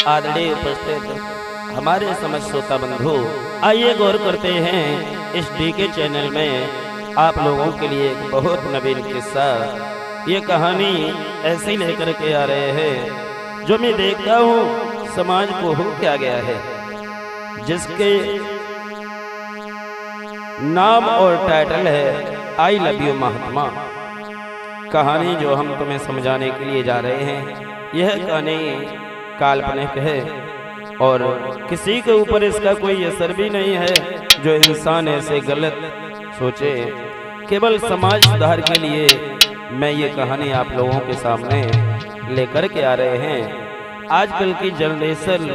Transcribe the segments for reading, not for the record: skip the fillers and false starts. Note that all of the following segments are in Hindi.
आदरणीय उपस्थित हमारे समझ श्रोता बंधु, आइए गौर करते हैं इस डीके चैनल में आप लोगों के लिए एक बहुत नवीन किस्सा। ये कहानी ऐसी लेकर के आ रहे हैं जो मैं देखता हूँ समाज को हो क्या गया है, जिसके नाम और टाइटल है आई लव यू महात्मा। कहानी जो हम तुम्हें समझाने के लिए जा रहे हैं, यह कहानी काल्पनिक है और किसी के ऊपर इसका कोई असर भी नहीं है जो इंसान ऐसे गलत सोचे। केवल समाज सुधार के लिए मैं ये कहानी आप लोगों के सामने लेकर के आ रहे हैं। आजकल की जनरेशन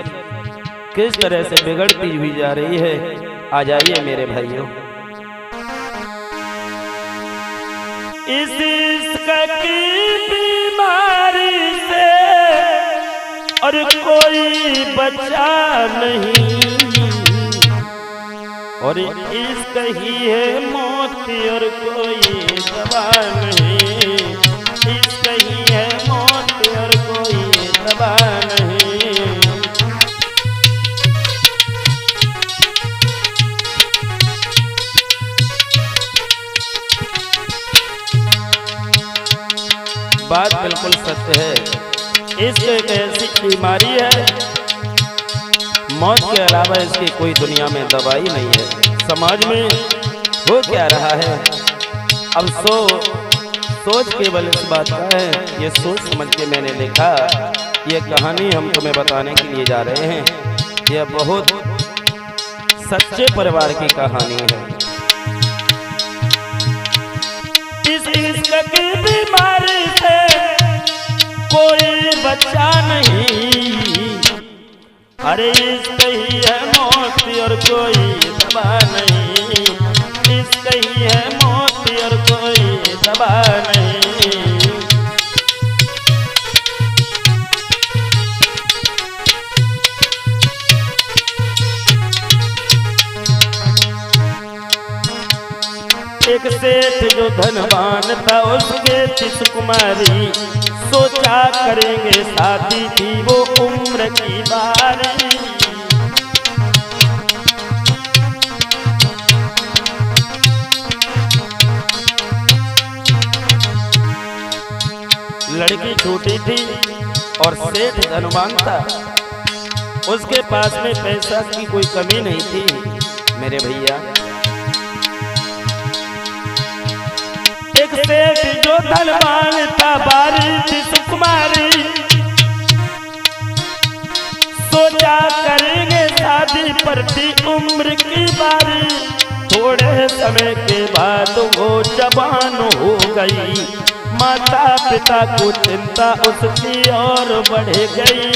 किस तरह से बिगड़ती हुई जा रही है, आ जाइए मेरे भाइयों। इस की बीमारी से और कोई बचा नहीं, और इसका ही है मौत और कोई दवा नहीं। इसका ही है मौत और कोई दवा नहीं। बात बिल्कुल सत्य है। इश्क एक ऐसी बीमारी है, मौत के अलावा इसकी कोई दुनिया में दवाई नहीं है। समाज में हो क्या रहा है, अब सोच केवल इस बात का है। ये सोच समझ के मैंने लिखा, ये कहानी हम तुम्हें बताने के लिए जा रहे हैं। यह बहुत सच्चे परिवार की कहानी है। इस इश्क की बीमारी से कोई बच्चा नहीं, अरे इसका ही है मौत और कोई दवा नहीं। इसका ही है मौत और कोई दवा नहीं। एक सेठ जो धनवान था, उसके 30 कुमारी, सोचा करेंगे शादी, थी वो उम्र की बारी। लड़की छोटी थी और सेठ धनवान था। उसके पास में पैसा की कोई कमी नहीं थी मेरे भैया। एक सेठ जो धनवान था, बारी थी सुकुमारी, सोचा करेंगे शादी, पर थी उम्र की बारी। थोड़े समय के बाद वो जवान हो गई, माता पिता को चिंता उसकी और बढ़ गई।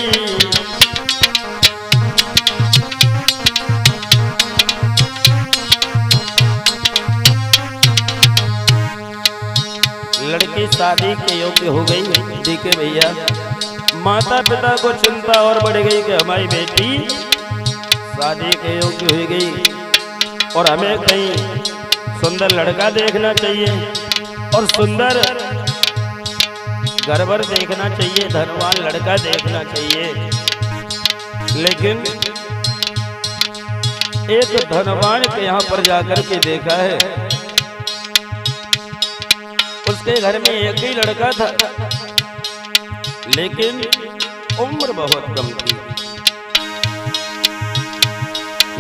लड़की शादी के योग्य हो गई। ठीक है भैया, माता पिता को चिंता और बढ़ गई कि हमारी बेटी शादी के योग्य हो गई और हमें कहीं सुंदर लड़का देखना चाहिए और सुंदर घरवर देखना चाहिए, धनवान लड़का देखना चाहिए। लेकिन एक धनवान के यहाँ पर जाकर के देखा है, उसके घर में एक ही लड़का था, लेकिन उम्र बहुत कम थी।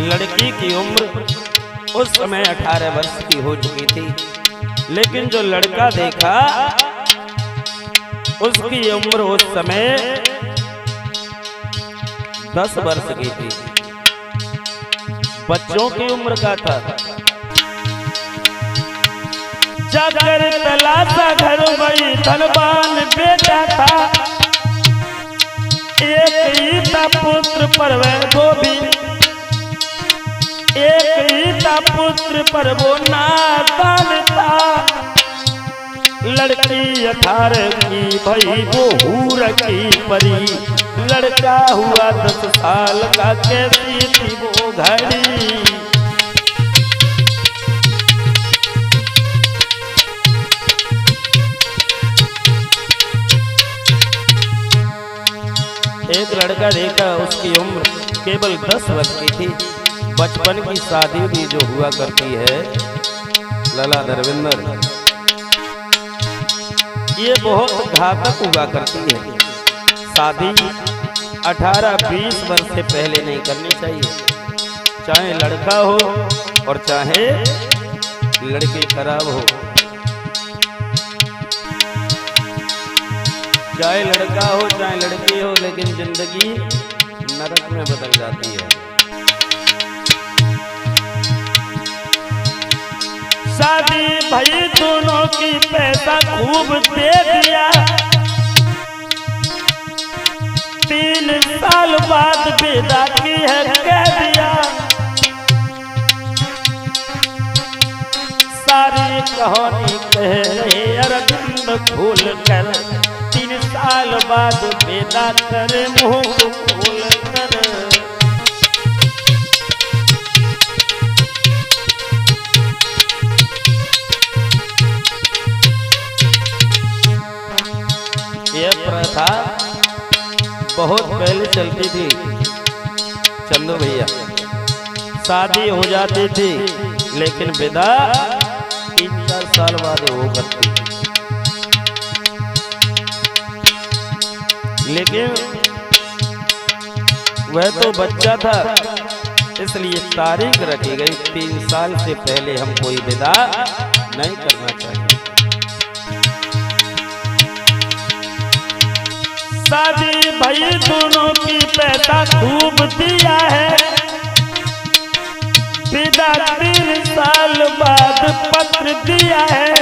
लड़की की उम्र उस समय 18 वर्ष की हो चुकी थी, लेकिन जो लड़का देखा उसकी उम्र उस समय 10 वर्ष की थी, बच्चों की उम्र का था। जाकर तलाशा घर वही धनवान बेटा था, एक ही था पुत्र पर वो भी, एक ही था पुत्र पर वो नादान था। लड़की 18 की भई वो हूर की परी, लड़का हुआ 10 साल का, कैसी थी वो घड़ी। एक लड़का देखा, उसकी उम्र केवल 10 वर्ष की थी। बचपन की शादी भी जो हुआ करती है लला धर्मेंद्र, ये बहुत घातक हुआ करती है। शादी 18-20 वर्ष से पहले नहीं करनी चाहिए, चाहे लड़का हो और चाहे लड़की खराब हो। चाहे लड़का हो चाहे लड़की हो, लेकिन जिंदगी नरक में बदल जाती है। शादी भाई दोनों की, पैसा खूब दे दिया। 3 साल बाद विदा की है कह दिया। सारी कहानी कह रहे अरविंद खोल कर, 3 साल बाद विदा करे मुंह खोल कर। यह प्रथा बहुत पहले चलती थी चंदू भैया। शादी हो जाती थी लेकिन विदा 3-4 साल बाद हो करती। लेकिन वह तो बच्चा था, इसलिए तारीख रखी गई 3 साल से पहले हम कोई विदा नहीं करना चाहिए। शादी भाई दोनों की, पैसा खूब दिया है। विदा 3 साल बाद पत्र दिया है।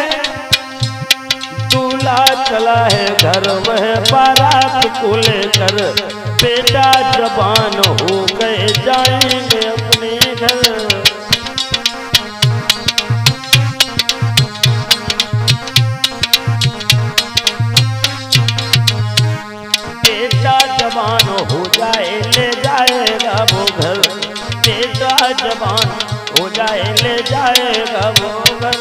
दूल्हा चला है घर, वह बारात को लेकर। बेटा जवान हो गए, जाएंगे अपने घर। जवान हो जाए ले जाएगा वो घर। बेटा जवान हो जाए ले जाएगा वो घर।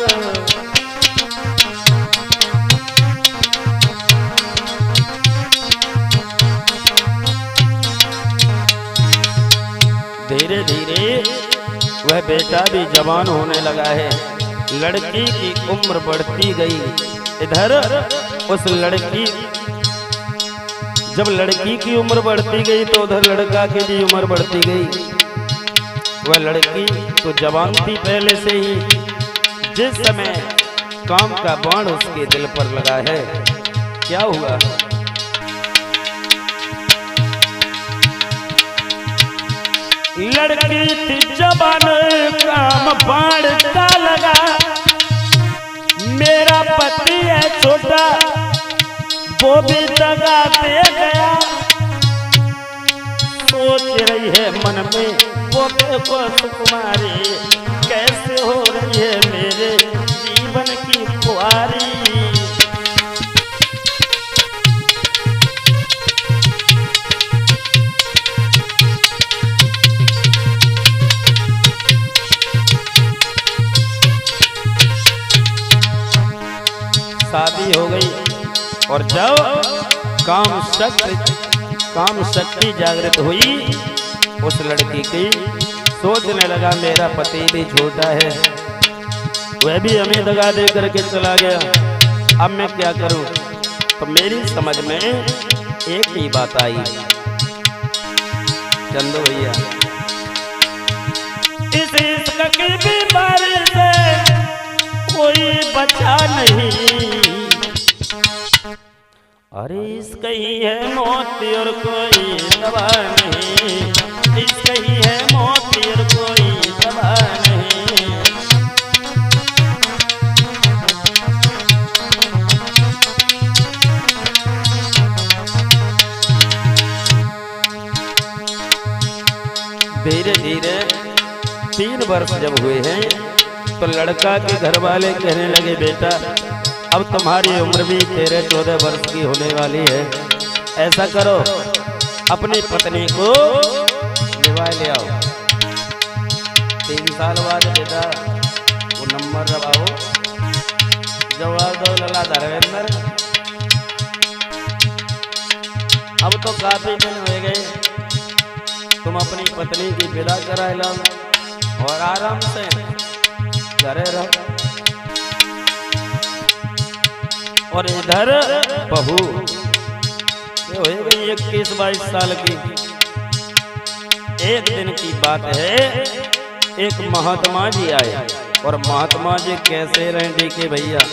धीरे धीरे वह बेटा भी जवान होने लगा है। लड़की की उम्र बढ़ती गई। इधर उस लड़की, जब लड़की की उम्र बढ़ती गई तो उधर लड़का की भी उम्र बढ़ती गई। वह लड़की तो जवान थी पहले से ही। जिस समय काम का बाण उसके दिल पर लगा है, क्या हुआ? लड़की थी जवान, काम बाण का लगा। मेरा पति है छोटा, वो भी दगा दे गया। सोच रही है मन में वो देखो सुकुमारी, कैसे हो रही है मेरे जीवन की खुआरी। शादी हो गई और जब काम शक्ति जागृत हुई, उस लड़की की सोचने लगा मेरा पति भी छोटा है, वह भी हमें दगा दे करके चला गया, अब मैं क्या करूं? तो मेरी समझ में एक ही बात आई, चंदू भैया, इस इश्क की बीमारी से कोई बचा नहीं। अरे इसका ही है मौत और कोई दवा नहीं। इसका ही है मौत और कोई दवा नहीं। धीरे धीरे 3 वर्ष जब हुए हैं तो लड़का के घर वाले कहने लगे बेटा अब तुम्हारी उम्र भी 13-14 वर्ष की होने वाली है, ऐसा करो अपनी पत्नी को विवाह ले आओ। 3 साल बाद बेटा वो नंबर दबाओ, जवाब दो लला धर्मेंद्र। अब तो काफी दिन हो गए, तुम अपनी पत्नी की विदा करा लो और आराम से घरे रहो। और इधर बहू हो गई 21-22 साल की। एक दिन की बात है, एक महात्मा जी आए और महात्मा जी कैसे रहे डीके भैया,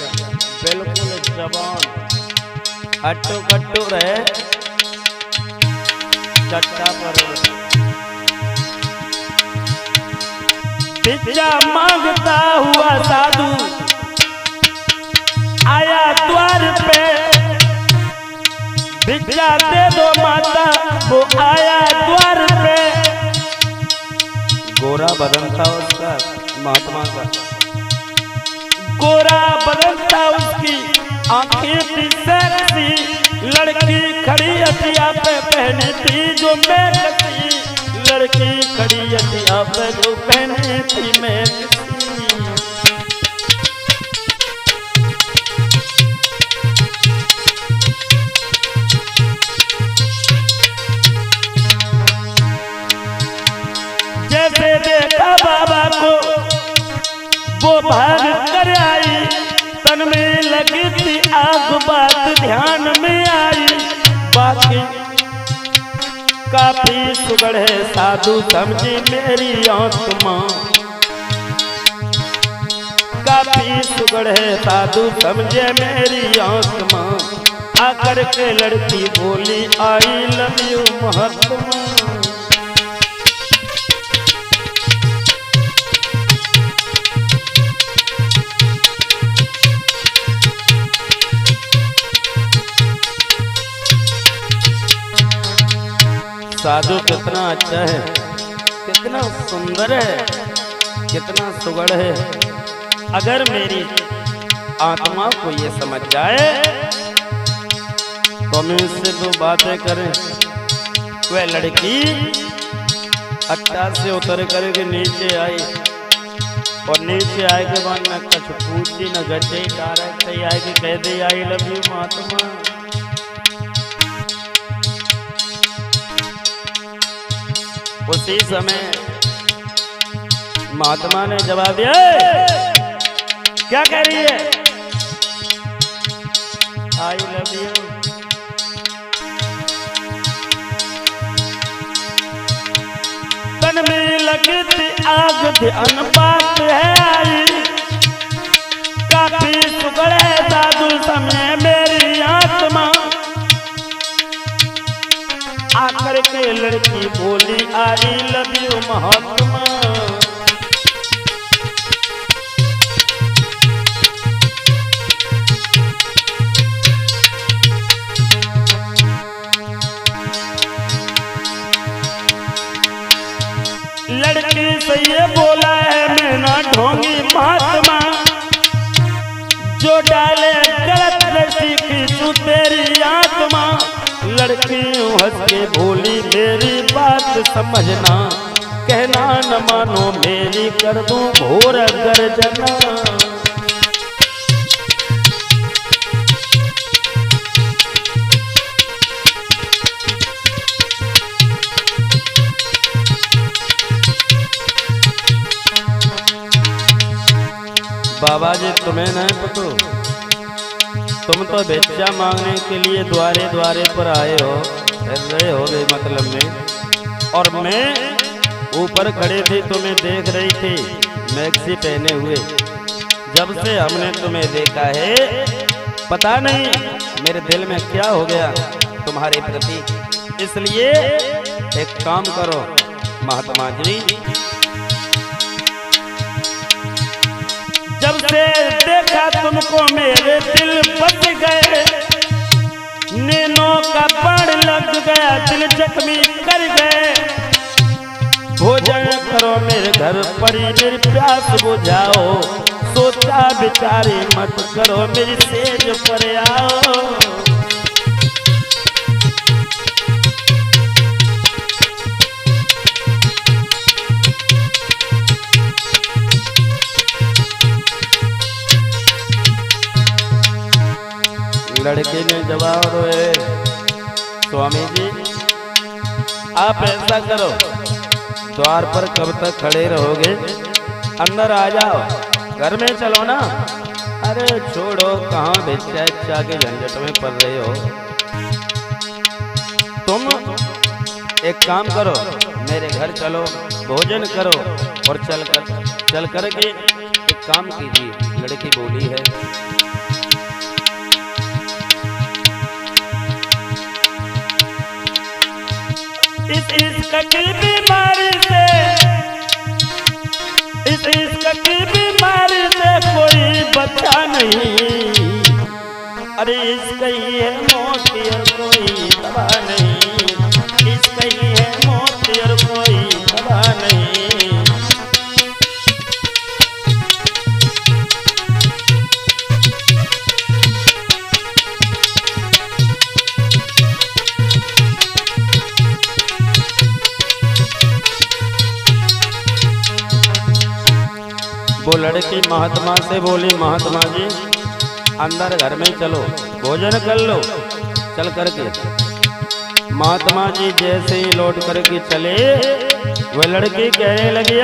बिल्कुल जवान, हट्टू कट्टू रहे, चट्टा पर भिक्षा मांगता हुआ साधु आया द्वार पे, भिक्षा दे दो माता, वो आया द्वार पे। गोरा बदन था उसका, महात्मा का गोरा बदन था उसकी, आंखें थी सेक्सी, लड़की खड़ी हथिया पे पहनी थी जो मेकसी, लड़की खड़ी हथिया पे जो पहनी थी मेकसी। जैसे देखा बाबा को वो भाग कर आई, तन में लगी थी आग, बात ध्यान में आई। बाकी काफी सुगड़ है साधु समझी मेरी आत्मा, काफी सुगड़ है साधु समझे मेरी आत्मा। आकर के लड़की बोली आई लव यू महात्मा। साधु कितना अच्छा है, कितना सुंदर है, कितना सुगढ़ है। अगर मेरी आत्मा को ये समझ जाए तो मैं इससे दो बातें करें। वह लड़की अट्टा से उतर करके नीचे आई और नीचे आए के बाद न कुछ पूछी न गड्ढे डायरेक्ट ही आए के कह दे आई लव यू महात्मा। उसी समय महात्मा ने जवाब दिया, क्या कह रही है? I love you. तन में लगी थी आग, ध्यान बात है आई, काफी सुगड़ है साधु समय मेरी आत्मा। आकर के लड़की बोली आई लव यू महात्मा। लड़की से ये बोला है मैं ना ढोंगी महात्मा, जो डाले गलत लड़की खींचू तेरी आत्मा। लड़की हंस के बोली मेरी बात समझना, कहना न मानो मेरी कर दूं घोर गर्जना। बाबा जी तुम्हें नहीं पता, तुम तो भिक्षा मांगने के लिए द्वारे द्वारे पर आए हो, रहे हो गए मतलब में। और मैं ऊपर खड़े थे तुम्हें देख रही थी मैक्सी पहने हुए। जब से हमने तुम्हें देखा है पता नहीं मेरे दिल में क्या हो गया तुम्हारे प्रति। इसलिए एक काम करो महात्मा जी, जब से देखा तुमको मेरे दिल बच गए, नैनों का बाण लग गया दिल जख्मी कर गए। भोजन करो मेरे घर परी मेरी प्यास बुझाओ, सोचा बिचारी मत करो मेरी सेज पर आओ। लड़के ने जवाब दिए स्वामी जी आप ऐसा करो, द्वार पर कब तक खड़े रहोगे? अंदर आ जाओ, घर में चलो ना। अरे छोड़ो, कहाँ भिक्षा के झंझट में पड़ रहे हो। तुम एक काम करो, मेरे घर चलो, भोजन करो और चल कर के एक काम कीजिए। लड़की बोली है, इस इश्क की बीमारी से, इस इश्क की बीमारी से कोई बचा नहीं। अरे इसका ही है मोती और कोई दवा नहीं। इसका ही है मोती और कोई दवा नहीं। वो लड़की महात्मा से बोली, महात्मा जी अंदर घर में चलो, भोजन कर लो चल करके। महात्मा जी जैसे ही लौट करके चले, वह लड़की कहने लगी,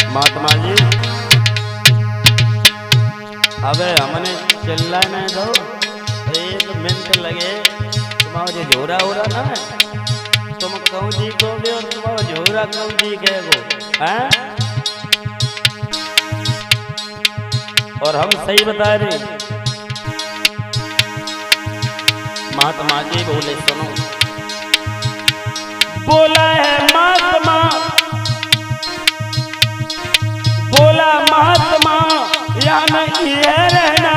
महात्मा जी अबे हमने चिल्लाने दो, 1 मिनट लगे। तुम्हारा झोरा हो रहा ना, तुम कहूँ जी को भी और तुम्हारा झोरा कहूँ जी कहो हैं। और हम सही बता रहे। महात्मा जी बोले, सुनो। बोला है महात्मा, बोला महात्मा या नहीं है रहना।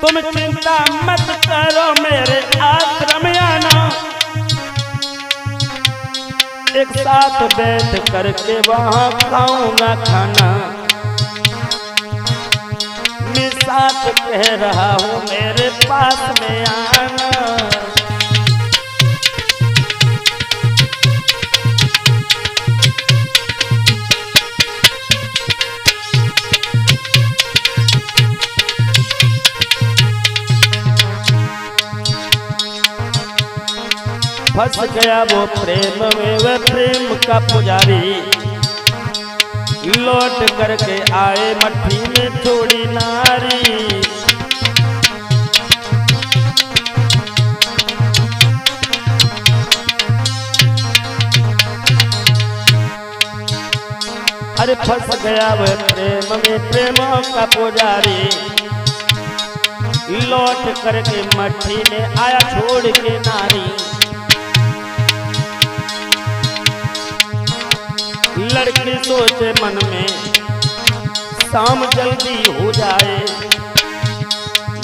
तुम चिंता मत करो, मेरे आश्रम आना। एक साथ बैठ करके वहाँ खाऊंगा खाना। मैं साथ कह रहा हूँ, मेरे पास में आना। फंस गया वो प्रेम में, वह प्रेम का पुजारी। लौट करके आए मट्टी में थोड़ी नारी। अरे फंस गया वह प्रेम में, प्रेम का पुजारी। लौट करके मट्टी में आया छोड़ के नारी। लड़की सोचे मन में, शाम जल्दी हो जाए।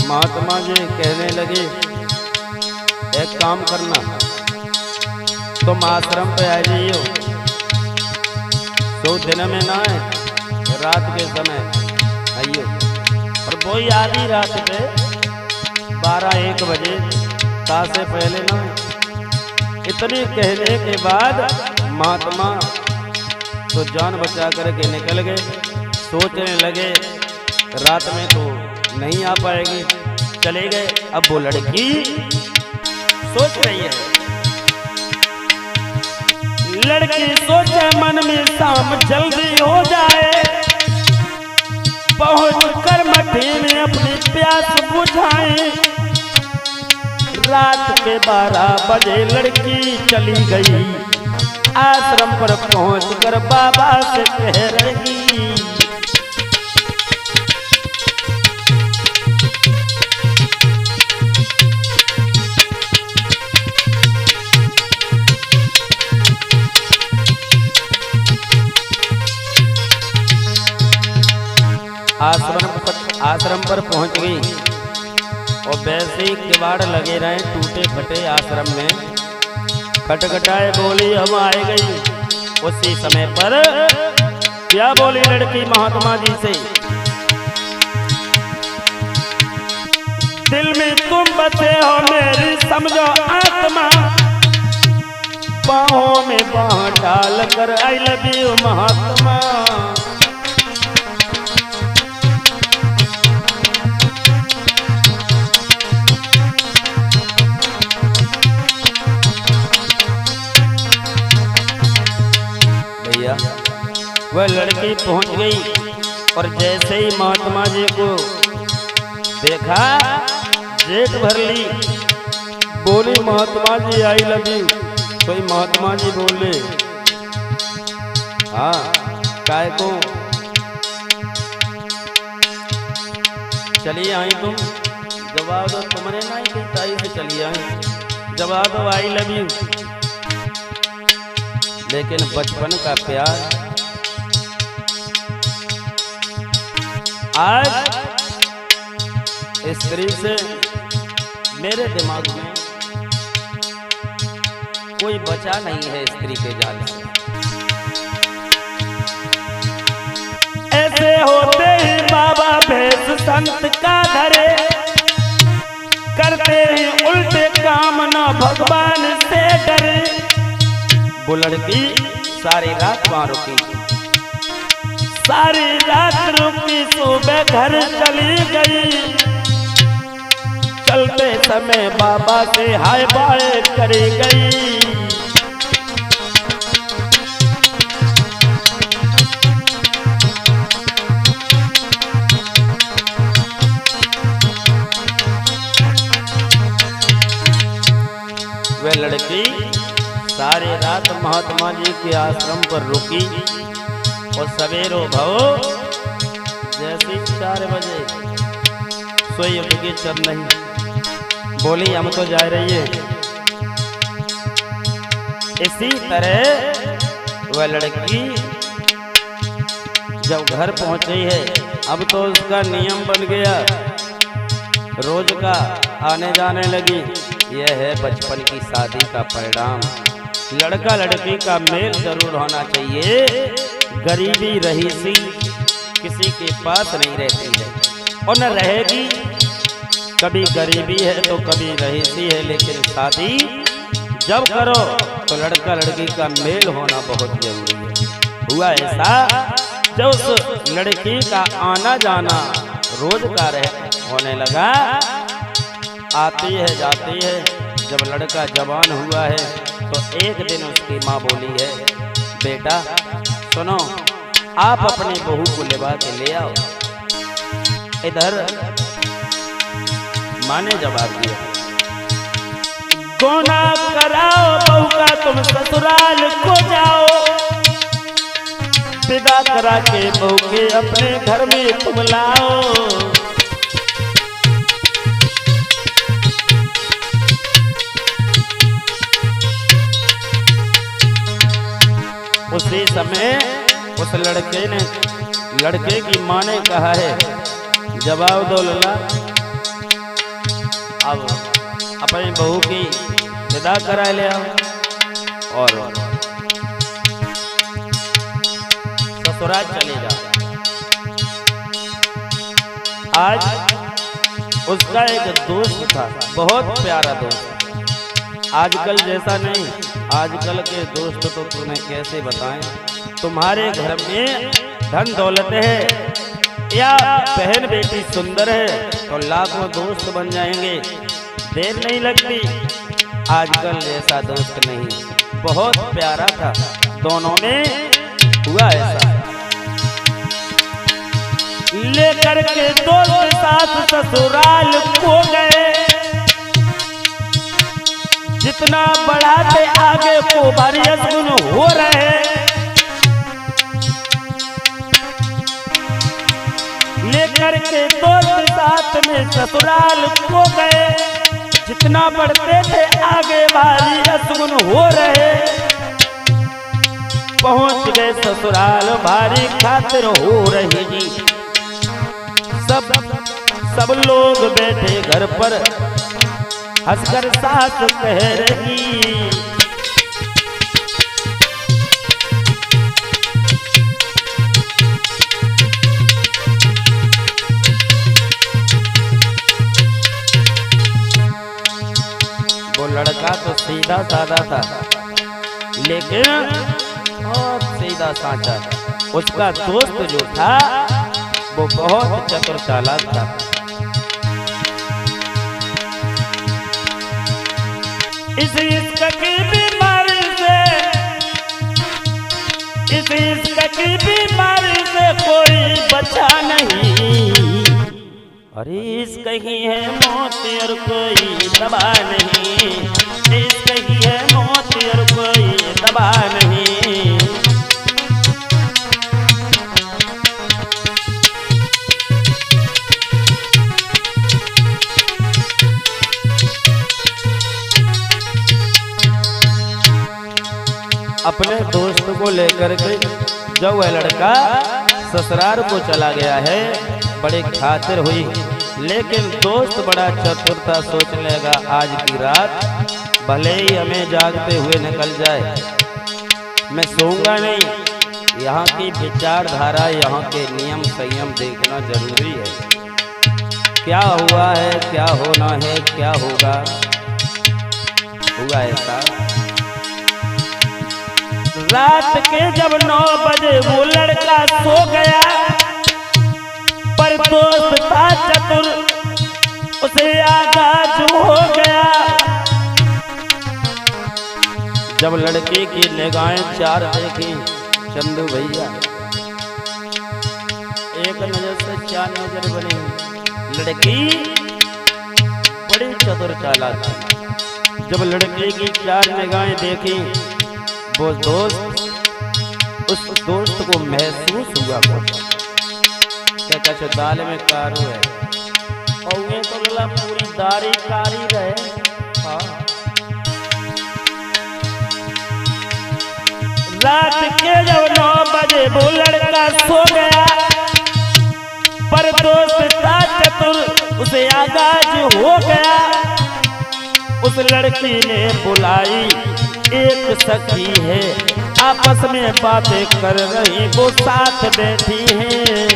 महात्मा जी कहने लगे, एक काम करना, तुम आश्रम पे आ जाइयो। तो दिन में ना है, रात के समय आइयो। और वही आधी रात पे 12-1 बजे से पहले ना। इतने कहने के बाद महात्मा तो जान बचा करके निकल गए। सोचने लगे रात में तो नहीं आ पाएगी, चले गए। अब वो लड़की सोच रही है, लड़की सोचे मन में, शाम जल्दी हो जाए। पहुंच कर मट्टी में अपनी प्यास बुझाए। रात के 12 बजे लड़की चली गई। आश्रम पर पहुंचकर बाबा से कह रही, आश्रम पर पहुंच गई। और वैसे ही किवाड़ लगे रहे टूटे फटे आश्रम में। खटखटाए, बोली हम आए गई। उसी समय पर क्या बोली लड़की महात्मा जी से, दिल में तुम बसे हो मेरी समझो आत्मा। बाहों में बाह डाल कर आई लव यू महात्मा। वह लड़की पहुंच गई और जैसे ही महात्मा जी को देखा जेठ भर ली, बोली Mahatma ji I love you. कोई महात्मा जी बोले हाँ काय को चलिए आई तुम, जवाब दो तुमने ना ही ताई से चली आई, जवाब दो आई लव यू। लेकिन बचपन का प्यार आज स्त्री से मेरे दिमाग में कोई बचा नहीं है स्त्री के जाल से। ऐसे होते ही बाबा भेष संत का धरे, करते ही उल्टे काम न भगवान से डरे। वो लड़की सारी रात वहां रुकी, सारी रात रुकी, सुबह घर चली गई। चलते समय बाबा से हाय बाय करी गई। वह लड़की सारी रात महात्मा जी के आश्रम पर रुकी और सवेरो भव जैसे 4 बजे सोई उठ के चल नहीं, बोली हम तो जा रही है। इसी तरह वह लड़की जब घर पहुंची है, अब तो उसका नियम बन गया, रोज का आने जाने लगी। यह है बचपन की शादी का परिणाम। लड़का लड़की का मेल जरूर होना चाहिए। गरीबी रहीसी किसी के पास नहीं रहती है और न रहेगी। कभी गरीबी है तो कभी रहीसी है, लेकिन शादी जब करो तो लड़का लड़की का मेल होना बहुत जरूरी है। हुआ ऐसा, जब उस लड़की का आना जाना रोज का होने लगा, आती है जाती है। जब लड़का जवान हुआ है तो एक दिन उसकी माँ बोली है, बेटा सुनो, आप अपनी बहू को लिवा के ले आओ। इधर माँ ने जवाब दिया, गोना कराओ बहू का, तुम ससुराल को जाओ। विदा करा के बहू के अपने घर में तुम लाओ। उसी समय उस लड़के की माँ ने कहा है, जवाब दो लला, अब अपनी बहू की विदा करा ले आओ और ससुराल चले जाओ। आज उसका एक दोस्त था, बहुत प्यारा दोस्त, आजकल जैसा नहीं। आजकल के दोस्त तो तुम्हें कैसे बताएं। तुम्हारे घर में धन दौलत है या बहन बेटी सुंदर है तो लाखों दोस्त बन जाएंगे, देर नहीं लगती। आजकल जैसा दोस्त नहीं, बहुत प्यारा था। दोनों में हुआ ऐसा, लेकर के दोस्त साथ ससुराल को गए। जितना बढ़ाते आगे को भारी गुण हो रहे। लेकर के दोस्त साथ में ससुराल को गए। जितना बढ़ते थे आगे भारी गुण हो रहे। पहुंच गए ससुराल, भारी खातिर हो रही जी। सब लोग बैठे घर पर, हंसकर सास कह रही, वो लड़का तो सीधा साधा था, लेकिन बहुत सीधा साधा। उसका दोस्त जो था वो बहुत चतुर चालाक था। इस इश्क की बीमारी से, इस इश्क की बीमारी अरे इश्क ही है मौत और कोई दवा नहीं, इश्क ही है मौत और कोई दवा नहीं। अपने दोस्त को लेकर के जब वह लड़का ससुराल को चला गया है, बड़े खातिर हुई, लेकिन दोस्त बड़ा चतुर था, सोच लेगा आज की रात भले ही हमें जागते हुए निकल जाए, मैं सोऊंगा नहीं। यहाँ की विचारधारा, यहाँ के नियम संयम देखना जरूरी है। क्या हुआ है, क्या होना है, क्या होगा, हुआ ऐसा। रात के जब 9 बजे वो लड़का सो गया, पर दोस्त था चतुर, उसे आगाज हो गया। जब लड़के की निगाहें 4 देखी चंदू भैया, एक नजर से 4 नजर बनी। लड़की बड़ी चतुर चालाक थी। जब लड़के की 4 निगाहें देखी, वो दोस्त, उस दोस्त को महसूस हुआ क्या कछ दाल में कारो है, और ये तो लला पूरी दारी कारी रहे। हाँ। रात के जब 9 बजे वो लड़का सो गया, पर दोस्त था चतुर, उसे आगाज हो गया। उस लड़की ने बुलाई एक सखी है, आपस में बातें कर रही, वो साथ बैठी है।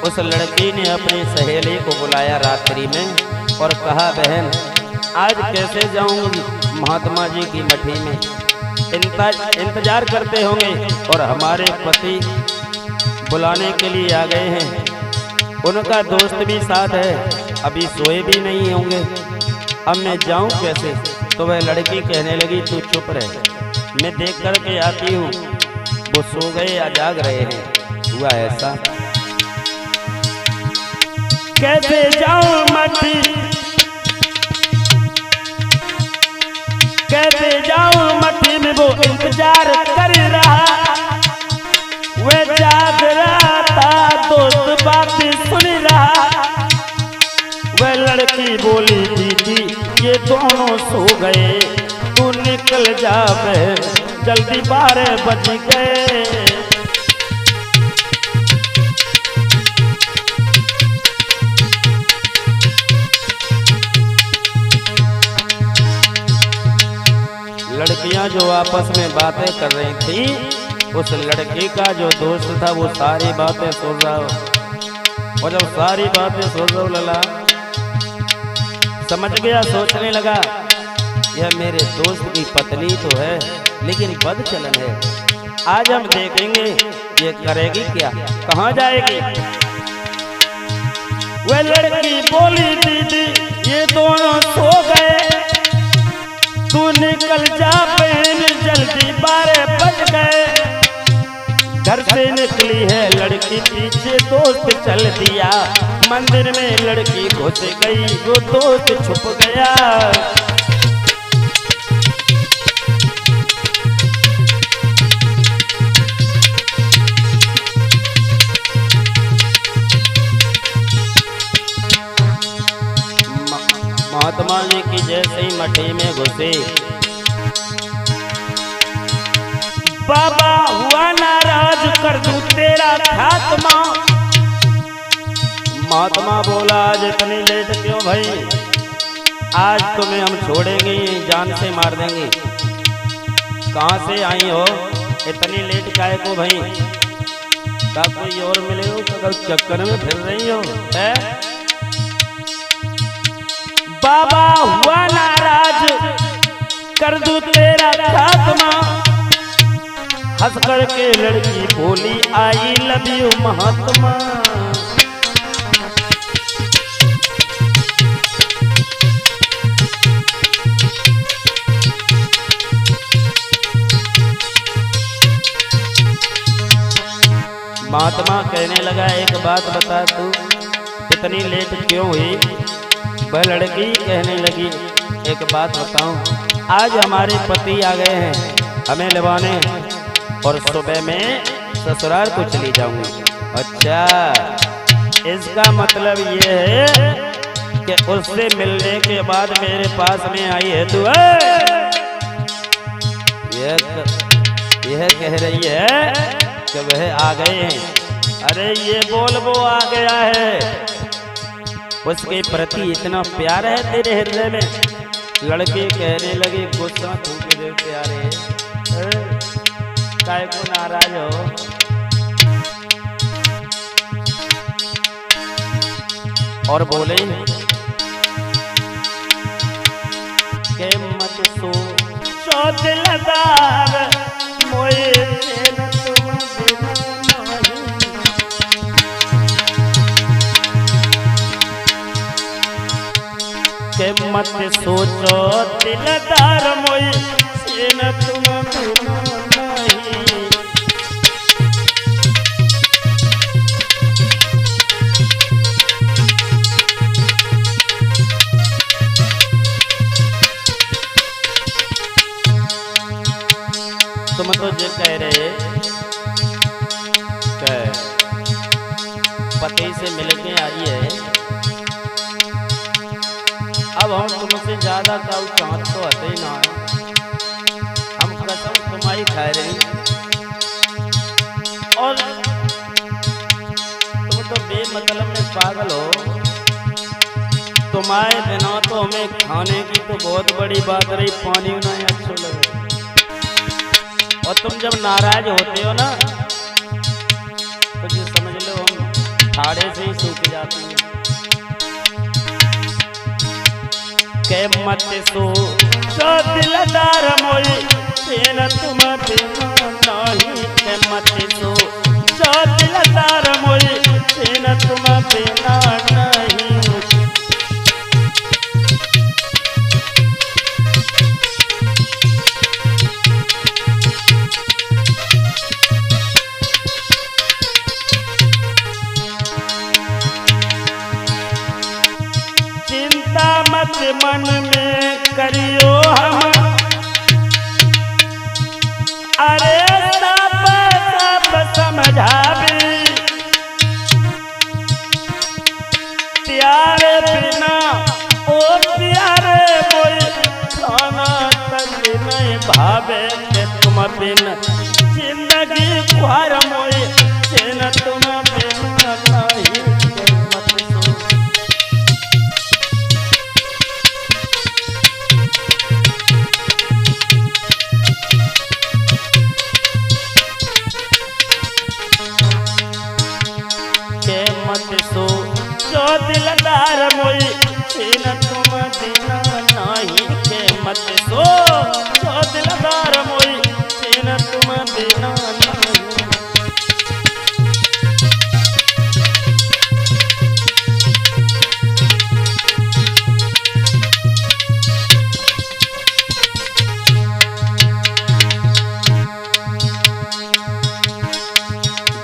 उस लड़की ने अपनी सहेली को बुलाया रात्रि में और कहा, बहन आज कैसे जाऊंगी महात्मा जी की मठी में, इंतजार करते होंगे और हमारे पति बुलाने के लिए आ गए हैं, उनका दोस्त भी साथ है, अभी सोए भी नहीं होंगे, अब मैं जाऊं कैसे। तो वह लड़की कहने लगी, तू चुप रह, मैं देख कर के आती हूँ, वो सो गए या जाग रहे हैं। हुआ ऐसा। कैसे जाऊं मठी, कैसे जाऊं मठी में, वो इंतजार कर रहा, वह जाग रहा था, दोस्त बातें सुन रहा। वह लड़की बोली, दीदी ये दोनों सो गए, तू निकल जा बहन, जल्दी 12 बज गए। लड़कियां जो आपस में बातें कर रही थी, उस लड़की का जो दोस्त था वो सारी बातें सुन रहा हो, और जब सारी बातें सुन रहा हो लला समझ गया, सोचने लगा यह मेरे दोस्त की पत्नी तो है, लेकिन बदचलन है, आज हम देखेंगे ये करेगी क्या, कहाँ जाएगी। वह लड़की बोली, दीदी ये दोनों सो गए, तू निकल जा बहन, जल्दी 12 बज गए। घर से निकली है लड़की, पीछे दोस्त चल दिया, मंदिर में लड़की घुस गई, वो दोस्त छुप गया। महात्मा जी की जैसे ही मठी में घुसे, बाबा हुआ नाराज, कर दूं तेरा खात्मा। महात्मा बोला, आज इतनी लेट क्यों भाई, आज तुम्हें हम छोड़ेंगे, जान से मार देंगे। कहाँ से आई हो, इतनी लेट काहे को भाई, क्या कोई और मिले हो, तो चक्कर में फिर रही हो है? बाबा हुआ नाराज, कर दूं तेरा खात्मा। हंस करके लड़की बोली, आई लव यू महात्मा। महात्मा कहने लगा, एक बात बता, तू इतनी लेट क्यों हुई? वह लड़की कहने लगी, एक बात बताऊं, आज हमारे पति आ गए हैं हमें लेवाने, और सुबह में ससुराल को चली जाऊंगी। अच्छा, इसका मतलब ये है कि उससे मिलने के बाद मेरे पास में आई है तू। यह कह रही है कि वह आ गए हैं। अरे ये बोल वो आ गया है, उसके प्रति इतना प्यार है तेरे हृदय में। लड़के कहने लगे, गुस्सा तू के प्यारे है, काय को नाराज हो? और बोले के मत सो दिलदार मोए तुम के मत सोचो दिलदार मोए न तुम नहीं। तुम तो जो कह रहे पति से मिलके आई है, अब हम तुमसे ज्यादा का चाहत तो आते ही ना है। हम कसम तुम्हारी खा रही, और तुम तो बेमतलब में पागल हो। तुम्हारे बिना तो हमें खाने की तो बहुत बड़ी बात रही, पानी ना अच्छा लगे। और तुम जब नाराज होते हो ना, तो जो समझ लो हम ठाड़े से ही सूख जाते हैं। के मत सो दिलदार मोई तेन तुम बिना नहीं। के मत सो दिलदार मोई तेन तुम बिना नहीं। मन में करियो हम, अरे सब समझावी, प्यारे बिना ओ प्यारे मोई खाना तक नहीं भावे। के तुम बिन जिंदगी खुआर मोई न तुम बिन नहीं। दिलदार मोई न तुम बिना नहीं। के मत सो दिलदार मोई न तुम बिना नहीं।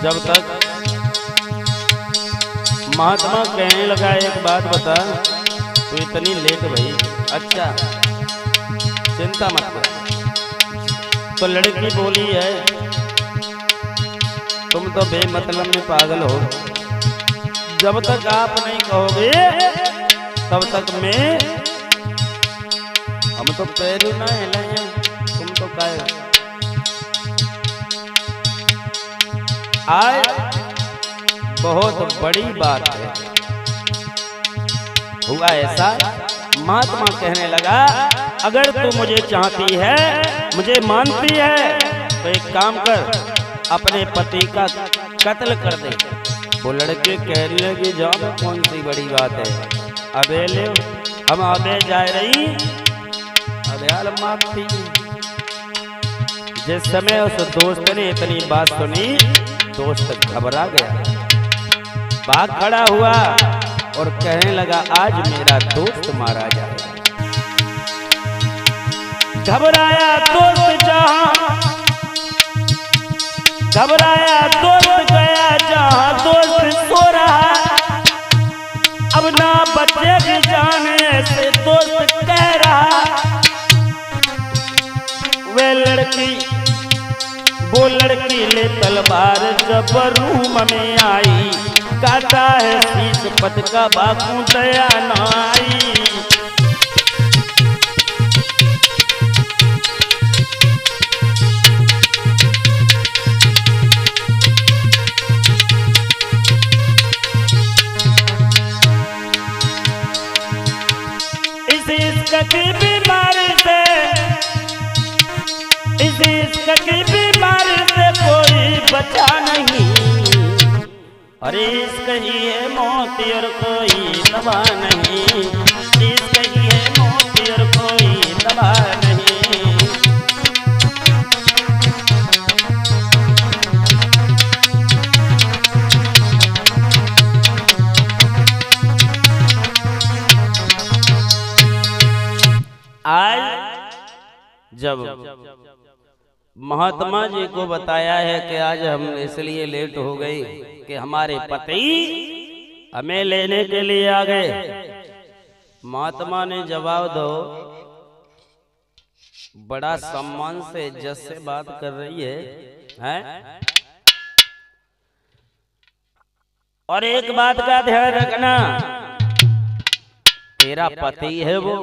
जब तक महात्मा कहने लगा, एक बात बता, तू इतनी लेट भई? अच्छा चिंता मत कर। तो लड़की बोली है, तुम तो बेमतलब में पागल हो। जब तक आप नहीं कहोगे तब तक हम तो पैर ही ना हिलाएं। तुम तो काय आए, बहुत बड़ी बात है। हुआ ऐसा, महात्मा कहने लगा, अगर तू मुझे चाहती है, मुझे मानती है, तो एक काम कर, अपने पति का कत्ल कर दे। वो लड़के कहने लगे, जाओ कौन सी बड़ी बात है, अबे ले हम अबे जा रही। अबे माफी। जिस समय उस दोस्त ने इतनी बात सुनी, दोस्त घबरा गया, भाग खड़ा हुआ और कहने लगा, आज मेरा दोस्त मारा जाएगा। घबराया दोस्त जहां, घबराया दोस्त गया वो लड़की ले तलवार जब रूम में आई, काटा है शीश पद का बापू दया न आई। की बीमारी से, इस इश्क की बीमारी से कोई बचा नहीं। अरे इश्क ही है मौत और कोई दवा नहीं, इश्क ही है मौत और कोई दवा नहीं। आज जब महात्मा जी को बताया है कि आज हम इसलिए लेट हो गए कि हमारे पति हमें लेने के लिए आ गए। महात्मा ने जवाब दो, बड़ा सम्मान से इज्जत से बात कर रही है? और एक बात का ध्यान रखना, तेरा पति है वो,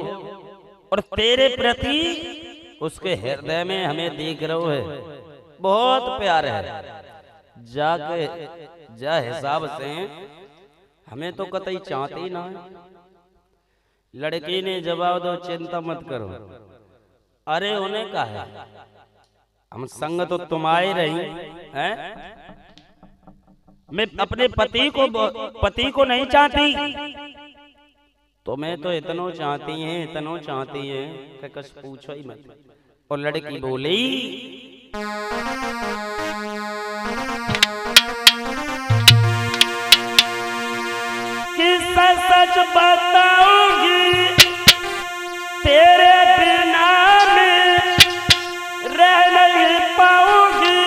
और तेरे प्रति उसके हृदय में हमें देख रहे है बहुत प्यार है। जाके जा हिसाब से हमें तो कतई चाहते ही ना। लड़की ने जवाब दो, चिंता मत करो। अरे उन्हें कहा है हम संग तो तुम आए रही हैं, मैं अपने पति को नहीं चाहती, तो मैं तो इतनो चाहती है कि कुछ पूछो ही मत। और लड़की बोली, कि सच बताऊंगी तेरे बिना मैं रह नहीं पाऊंगी,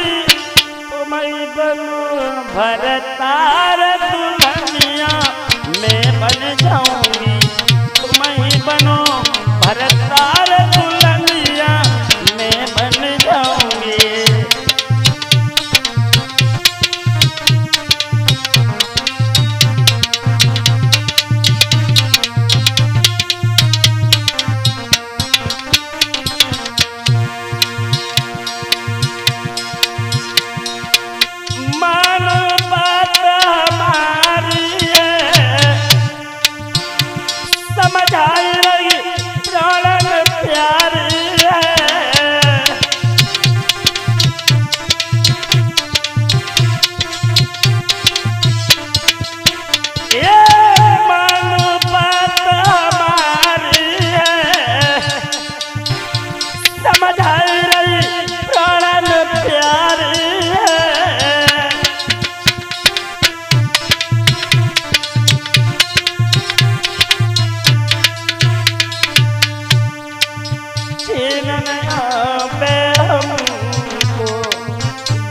तो मैं बनूं भरतार दुल्हनिया मैं बन जाऊंगी, बनो भरतार दुल्हनिया मैं बन जाऊंगी। मानो बात हमारी है, समझ आई रही प्राण प्यार है। ये मानो बात हमारी है, समझ आई रही प्राण प्यार है।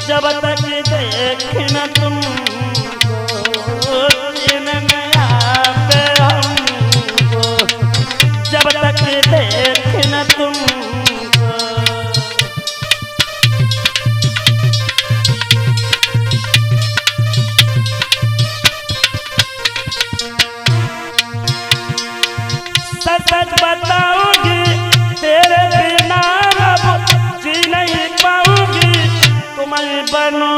जब तक देखना तुमको, जब तक देखना तुमको, सच बताऊंगी तेरे बिना जी नहीं पाऊंगी, तुम्हें बनो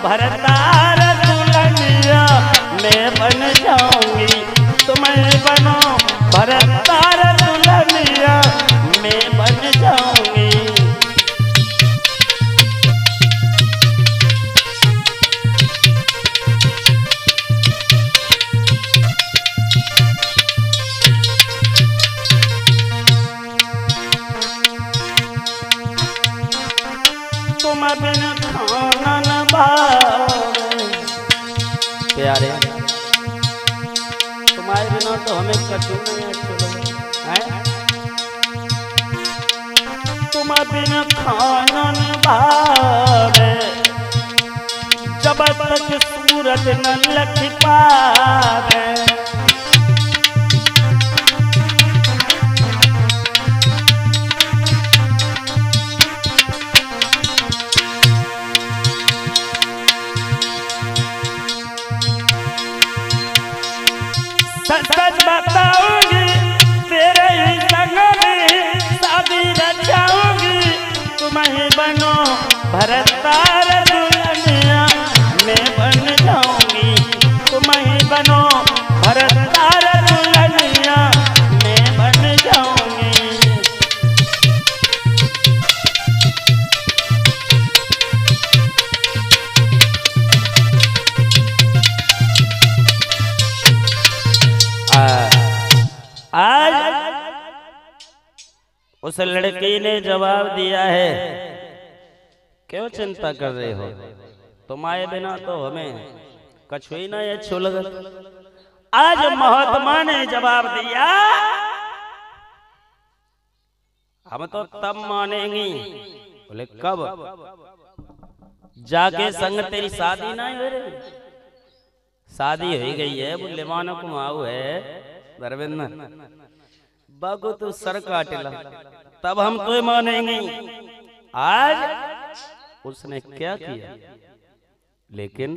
भरतार दुल्हनिया मैं बन जाऊंगी, तुम्हें बनो भरतार दुल्हनिया मैं बन जाऊंगी। तुम बिन खाना न भावे प्यारे, तुम्हारे बिना तो हमें कछु नहीं अच्छा लगे। तुम बिन खाना न भावे, जब तक सूरज न लख पावे। बनो भरतार दुल्हनिया मैं बन जाऊंगी, तुम ही बनो भरतार दुल्हनिया मैं बन जाऊंगी। आज उस लड़की ने जवाब दिया है, क्यों चिंता कर रहे हो, तुम आए बिना तो हमें कछु ही ना अच्छो लगत। आज महात्मा ने जवाब दिया, हम तो तब मानेंगी। बोले कब? जाके संग तेरी शादी ना हो रे, शादी हो गई है, बोले मानो कुमाऊ है धर्मेंद्र बागो तो सर काटेला, तब हम तो मानेंगे। आज उसने क्या किया, लेकिन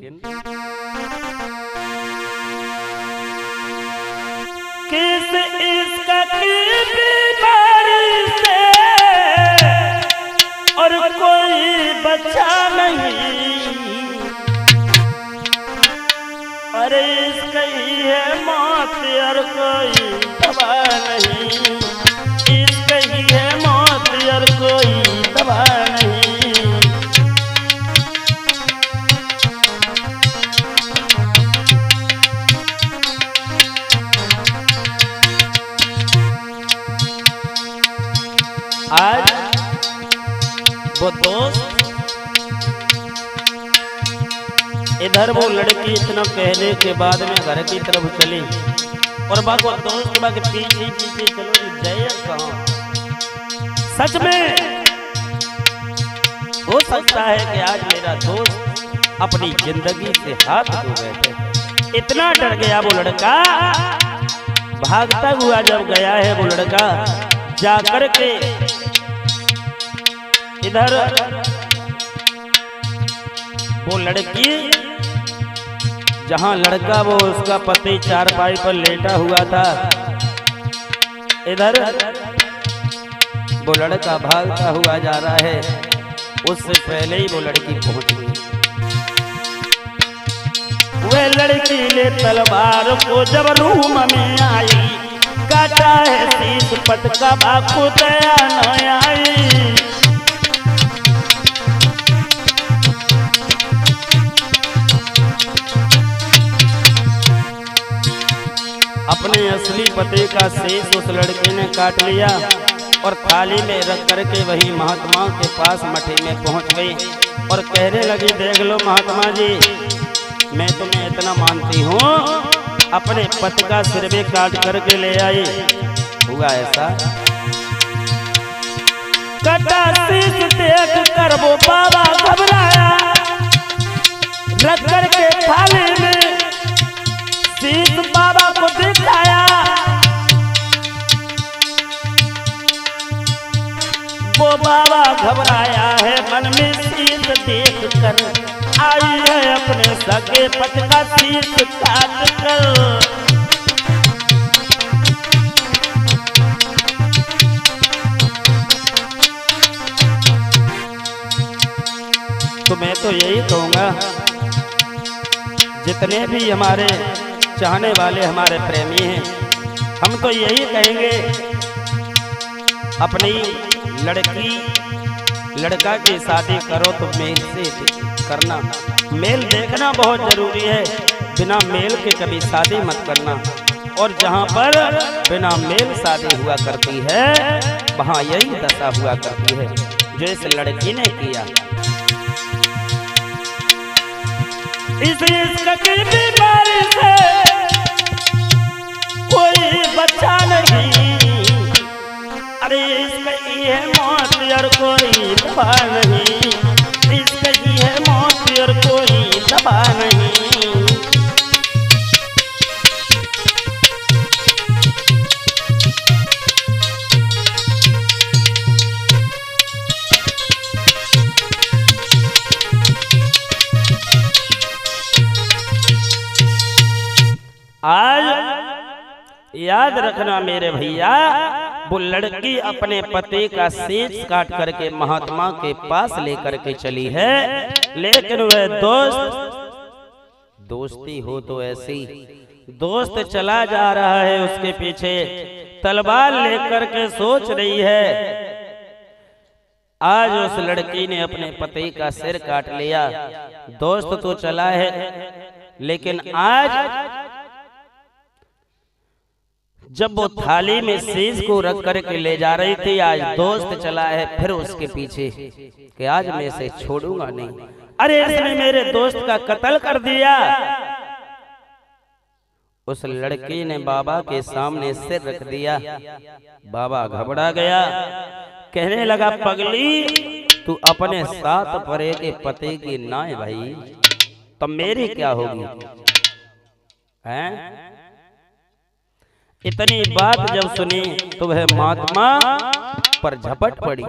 किस इसका की बीमारी से और कोई बचा नहीं, अरे इसका ही है मौत और कोई दवा नहीं, इसका ही है मौत और कोई दवा नहीं। आज वो दोस्त इधर वो लड़की इतना कहने के बाद में घर की तरफ चली और बाको दोस्त बाके पीछे पीछे चलो जय कहाँ। सच में हो सकता है कि आज मेरा दोस्त अपनी जिंदगी से हाथ धो बैठे। इतना डर गया वो लड़का, भागता हुआ जब गया है वो लड़का, जाकर के इधर वो लड़की जहां लड़का वो उसका पति चारपाई पर लेटा हुआ था, इधर वो लड़का भागता हुआ जा रहा है, उससे पहले ही वो लड़की पहुंच गई। वह लड़की ले तलवार को जब रूम में आई, काटा है शीश पटका बापू दया न आई। अपने असली पति का शेष उस लड़के ने काट लिया और थाली में रख करके वही महात्मा के पास मठी में पहुंच गई और कहने लगी, देख लो महात्मा जी, मैं तुम्हें इतना मानती हूँ, अपने पति का सिर भी काट करके ले आई। हुआ ऐसा, कटा शीश देख कर वो बाबा घबराया, रख करके थाली में शीश बाबा को दिखाया। वो बाबा घबराया है मन में शीश देख कर, आई है अपने सगे पति का शीश काट कर। तो मैं तो यही कहूंगा, जितने भी हमारे चाहने वाले हमारे प्रेमी हैं, हम तो यही कहेंगे, अपनी लड़की लड़का की शादी करो तो मेल से करना। मेल देखना बहुत जरूरी है, बिना मेल के कभी शादी मत करना। और जहाँ पर बिना मेल शादी हुआ करती है, वहाँ यही दशा हुआ करती है जो इस लड़की ने किया। इस इश्क की बीमारी से कोई बच्चा नहीं, अरे इसका ये मौत और कोई दवा नहीं, इसका ये मौत और कोई दवा नहीं। आज याद रखना मेरे भैया, वो लड़की अपने पति का शीश काट करके महात्मा के पास लेकर के चली है, लेकिन वह दोस्ती हो तो ऐसी, दोस्त चला जा रहा है उसके पीछे तलवार लेकर के सोच रही है। आज उस लड़की ने अपने पति का सिर काट लिया, दोस्त तो चला है, लेकिन आज जब वो थाली में शीश को रख करके ले जा रही थी, आज दोस्त चला है फिर उसके पीछे कि आज मैं इसे छोड़ूंगा नहीं। अरे इसने मेरे दोस्त का कत्ल कर दिया। उस लड़की ने बाबा के सामने सिर रख दिया। बाबा घबरा गया, कहने लगा, पगली तू अपने साथ परे के पति की ना है भाई, तब मेरी क्या होगी? हैं? इतनी बात जब सुनी तो वह महात्मा पर झपट पड़ी।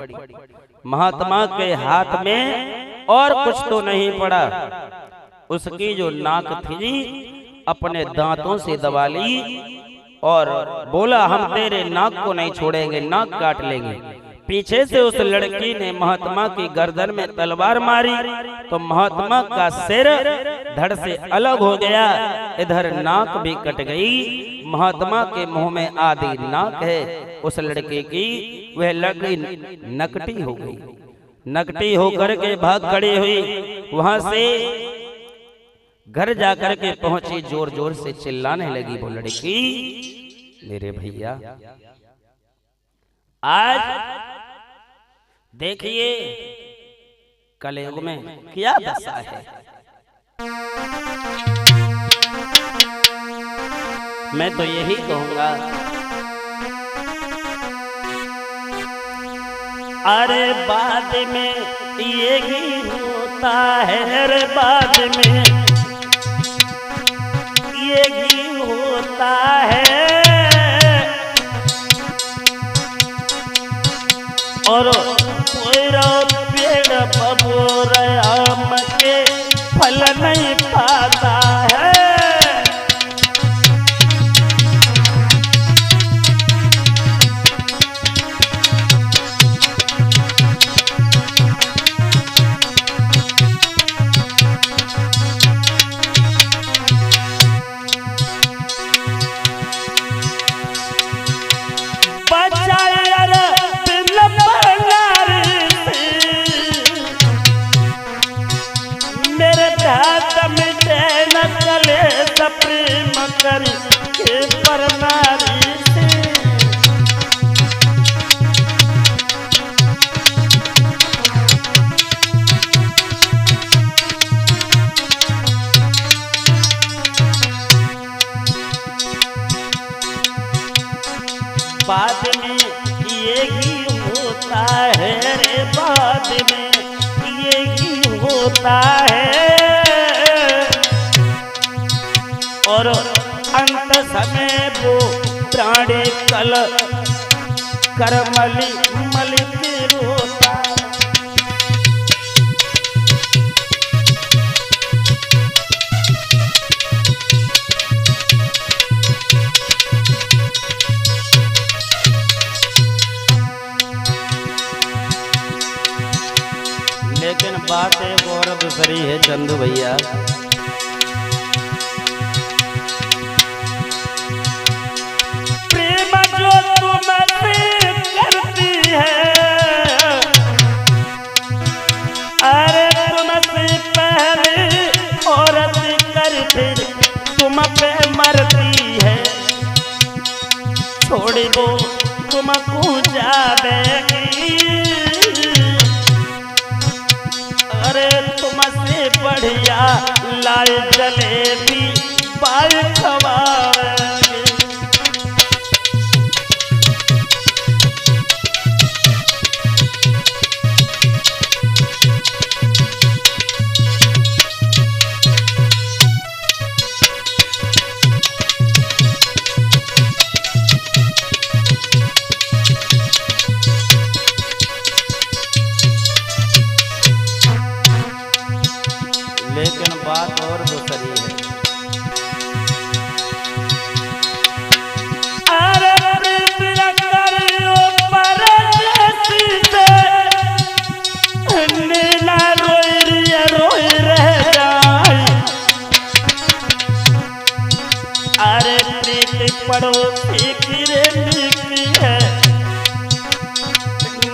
महात्मा के हाथ में और कुछ तो नहीं पड़ा, उसकी जो नाक थी अपने दांतों से दबा ली और बोला, हम तेरे नाक को नहीं छोड़ेंगे, नाक काट लेंगे। पीछे से उस लड़की ने महात्मा की गर्दन में तलवार मारी तो महात्मा का सिर धड़ से अलग हो गया, इधर नाक भी कट गई। महात्मा के मुंह में आधी नाक है उस लड़के की, वह लड़की नकटी हो गई। नकटी होकर के भाग खड़ी हुई, वहां से घर जाकर के पहुंची, जोर जोर से चिल्लाने लगी वो लड़की, मेरे भैया आज देखिए कलयुग में क्या दशा है। मैं तो यही कहूंगा, अरे बाद में यही होता है, अरे बाद में यही होता है। और पेड़ बबूर आम के फल नहीं पाता है। प्रेम कर के परनारी से बाद में यही होता है, रे बाद में यही होता है। और अंत समय वो प्राणी कल करमली मलिक रोता। लेकिन बात एक और दूसरी है चंदू भैया, करती है, अरे तुमसे पहले औरत कर फिर तुम पे मरती है। छोड़ दो तुमको जावेगी, अरे तुमसे बढ़िया लाल जलेबी पाल खवावेगी। लेकिन बात और दूसरी है, अरे पड़ोसी की रेली की है,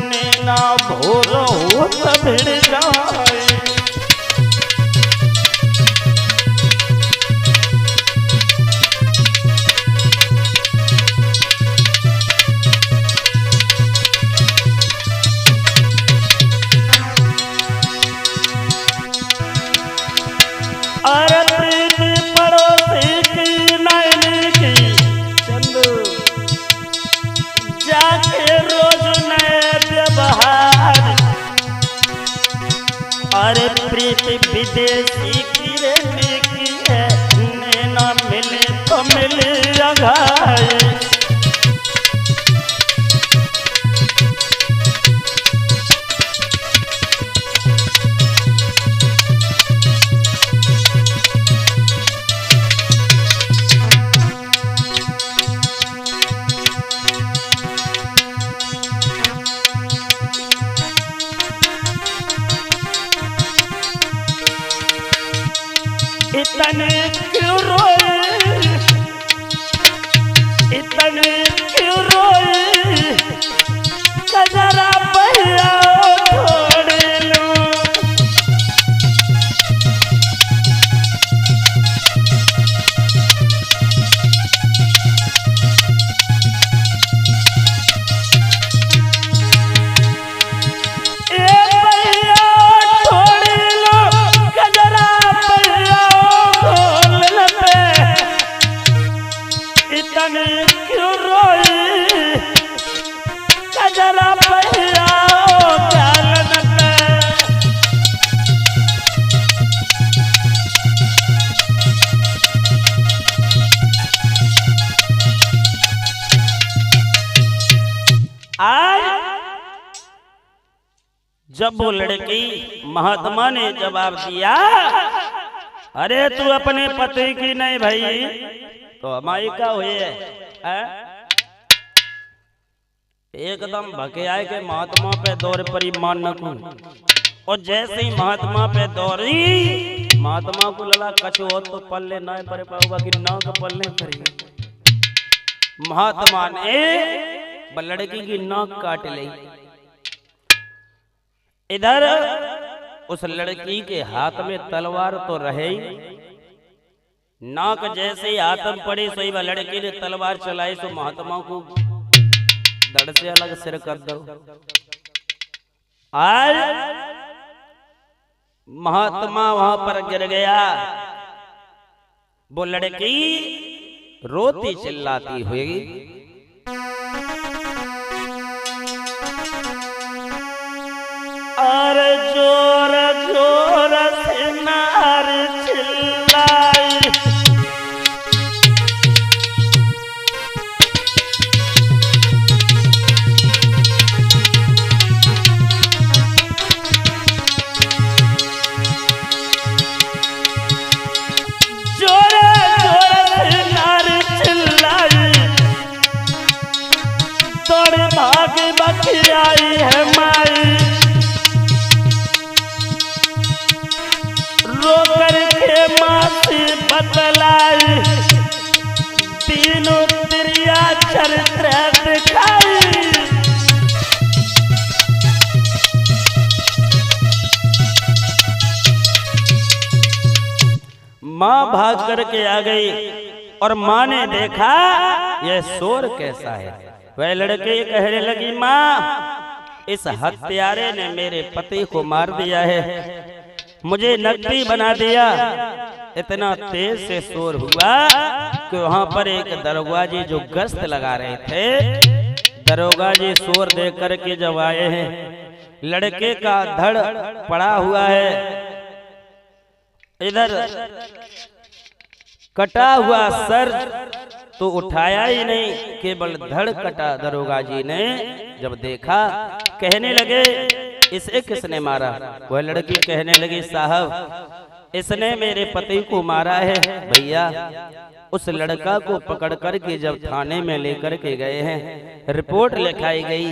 नैना भोर हो भिड़ जाए। अरे प्रीति विदेशी की रेली की है, नैना मिले तो मिले अघाए। इतने क्यों रोए, इतने क्यों रोए, कजरा भैया छोड़ लो। जब वो लड़की महात्मा ने जवाब दिया, अरे तू अपने पति की नहीं भाई तो हमारी का हुई है? एकदम भके आए के महात्मा पे दौड़ पड़ी मान न को, और जैसे ही महात्मा पे दौड़ी, महात्मा को लगा कछु हो तो पल्ले ना पड़े पाऊंगा कि ना के पल्ले पड़ेगा। महात्मा ने लड़की की नाक काट ली। इधर उस लड़की के हाथ में तलवार तो रहे ही, नाक जैसे ही हाथ में पड़ी सही वह लड़की ने तलवार चलाई तो महात्मा को धड़ से अलग सिर कर दो। आज महात्मा वहां पर गिर गया। वो लड़की रोती चिल्लाती हुई और जोर जोर से नार चिल्लाई, जोर जोर से नार चिल्लाई, दौड़ भाग बखियाई है माई, रो करके मासी बतलाई, तीनों तिरिया चरित्र दिखाई। माँ भाग करके आ गई और माँ ने देखा यह शोर कैसा है। वह लड़की कहने लगी, माँ इस हत्यारे ने मेरे पति को मार दिया है, मुझे नकली बना दिया। इतना तेज से शोर हुआ कि वहां पर एक दरोगा जी जो गश्त लगा रहे थे, दरोगा जी शोर देख करके जब आए हैं, लड़के का धड़ पड़ा हुआ है, इधर कटा हुआ सर तो उठाया ही नहीं, केवल धड़ कटा। दरोगा जी ने जब देखा कहने लगे, इसे किसने मारा? वह लड़की कहने लगी, साहब इसने मेरे पति को मारा है। भैया उस लड़का को पकड़ करके जब थाने में लेकर के गए हैं, रिपोर्ट लिखाई गई।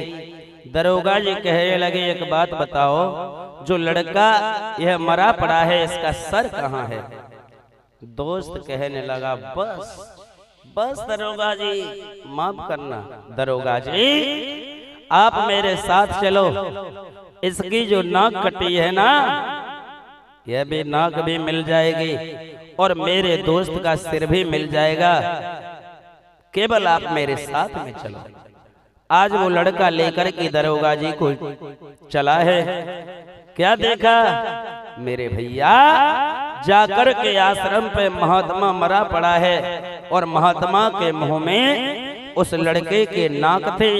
दरोगा जी कहने लगे, एक बात बताओ, जो लड़का यह मरा पड़ा है इसका सर कहाँ है? दोस्त कहने लगा, बस बस दरोगा जी, माफ करना दरोगा जी, आप मेरे साथ चलो। इसकी जो नाक कटी है ना, यह भी नाक भी मिल जाएगी और मेरे दोस्त का सिर भी मिल जाएगा। केवल आप मेरे साथ में चलो। आज वो लड़का लेकर के दरोगा जी को चला है। क्या देखा मेरे भैया, जाकर के आश्रम पे महात्मा मरा पड़ा है और महात्मा के मुंह में उस लड़के के नाक थे।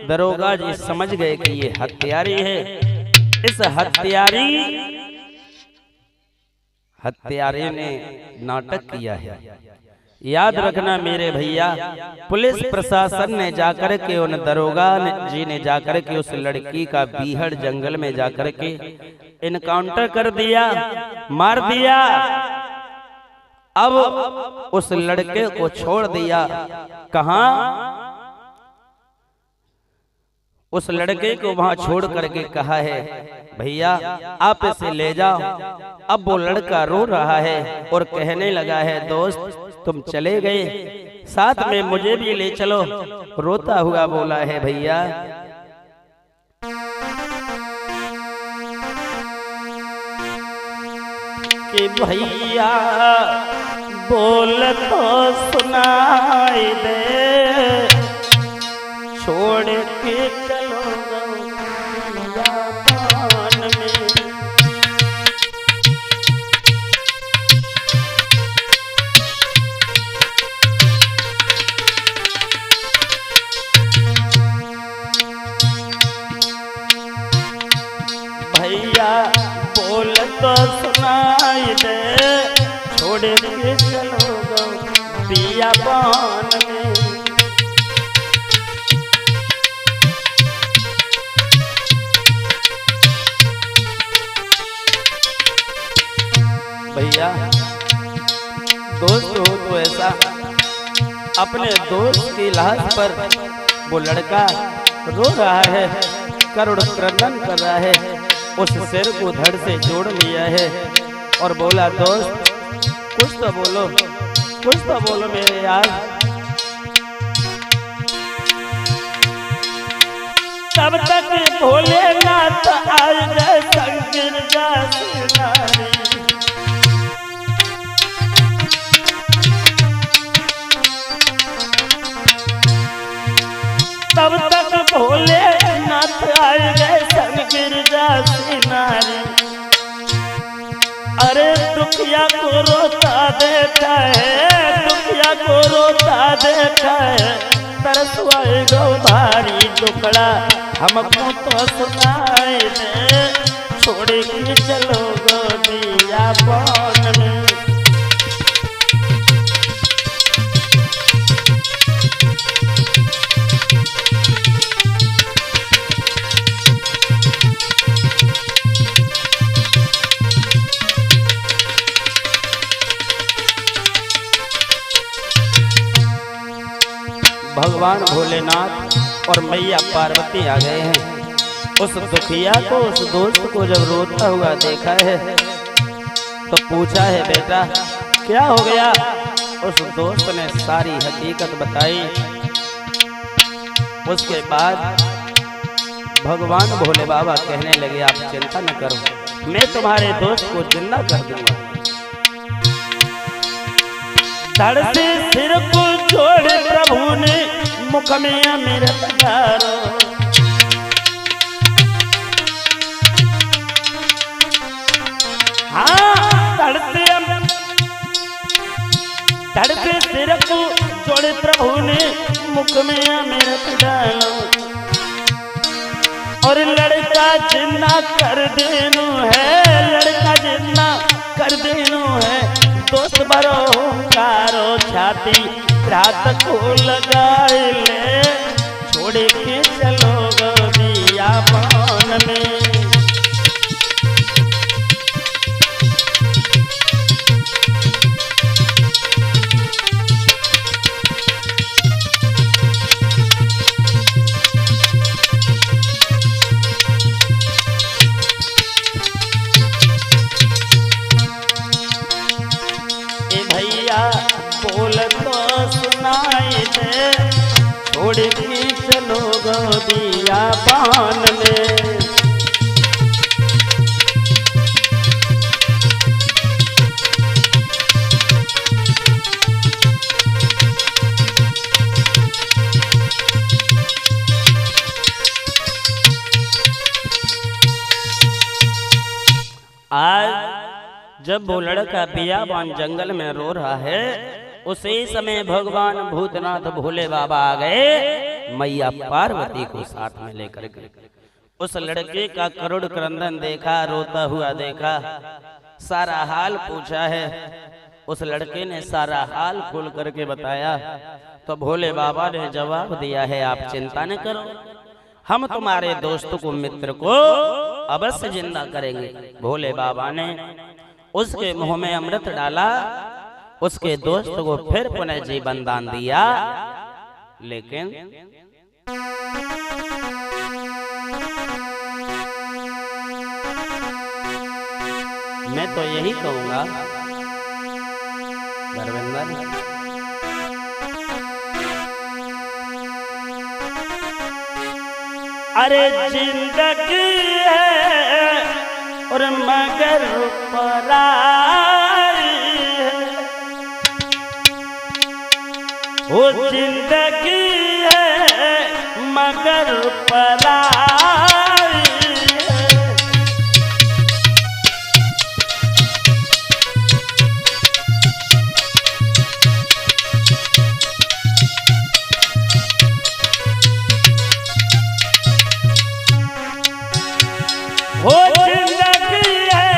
दरोगा जी समझ गए कि ये हत्यारी है। इस हत्यारे ने नाटक किया है। याद रखना मेरे भैया, पुलिस प्रशासन ने जाकर के उन दरोगा जी ने जाकर के उस लड़की का बीहड़ जंगल में जाकर के इनकाउंटर कर दिया, मार दिया। अब उस लड़के को छोड़ दिया। कहां? उस लड़के को वहां छोड़ करके कहा है, भैया आप इसे ले जाओ। अब वो लड़का रो रहा है और कहने लगा है, दोस्त तुम चले गए, साथ में मुझे भी ले चलो। रोता हुआ बोला है, भैया कि भैया बोल तो सुनाई दे, छोड़ के चलो बियाबान में। भैया बोल तो सुनाई दे, छोड़ के चलो बियाबान में। भैया दोस्त हो तो ऐसा, अपने दोस्त की लाश पर वो लड़का रो रहा है, करुण क्रंदन कर रहा है, उस सिर को धड़ से जोड़ लिया है और बोला, दोस्त कुछ तो बोलो, कुछ तो बोलो मेरे यार। तब तक भोलेनाथ आए गए संगिर जासी। तब तक भोलेनाथ आए गए संगिर जासी नारी। अरे दुखिया को रोता देखा है, दुखिया को रोता देखा है, तरसवाए गो भारी टुकड़ा हमको तो सुनाए दे, छोड़ के चलो गो बियाबान में। भगवान भोलेनाथ और मैया पार्वती आ गए हैं। उस दुखिया को, उस दोस्त को जब रोता हुआ देखा है तो पूछा है, बेटा क्या हो गया? उस दोस्त ने सारी हकीकत बताई। उसके बाद भगवान भोले बाबा कहने लगे, आप चिंता न करो, मैं तुम्हारे दोस्त को जिंदा कर दूंगा। धड़ से सिर को जोड़ प्रभु ने मुख में अमृत डालो। हाँ, धड़ से सिर को जोड़ प्रभु ने मुख में अमृत डालो और लड़का जिन्ना कर देनु है, लड़का जिन्ना कर देनु है। दोस्त बरो कारो छाती रात को लगाए ले, छोड़ के चलो गो बियाबान में। बोल तो सुना खींच लो गोदिया बान में। आज जब वो लड़का बियाबान जंगल में रो रहा है, उसी समय भगवान भूतनाथ भोले बाबा आ गए, मैया पार्वती को साथ में लेकर गए। उस लड़के का करोड़ क्रंदन देखा, रोता हुआ देखा, सारा हाल पूछा है। उस लड़के ने सारा हाल खोल करके बताया तो भोले बाबा ने जवाब दिया है, आप चिंता न करो, हम तुम्हारे दोस्त को, मित्र को अवश्य जिंदा करेंगे। भोले बाबा ने उसके मुंह में अमृत डाला, उसके दोस्त को फिर पुनः जीवन दान दिया। लेकिन मैं तो यही कहूंगा धर्मेंद्र, अरे जिंदगी है और मगर पराई है, वो जिंदगी है मगर पराई है। वो जिंदगी है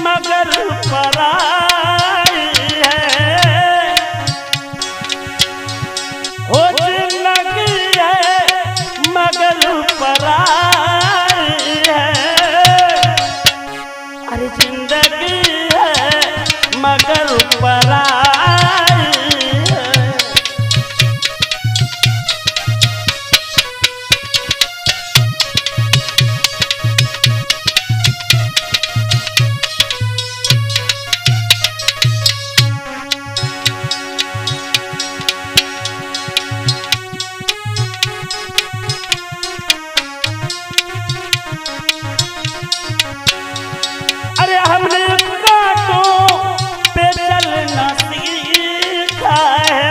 मगर पराई है, वो जिंदगी है मगर पराई है। अरे जिंदगी है मगर पराई है। अरे हमने कांटों पे चलना सीखा है,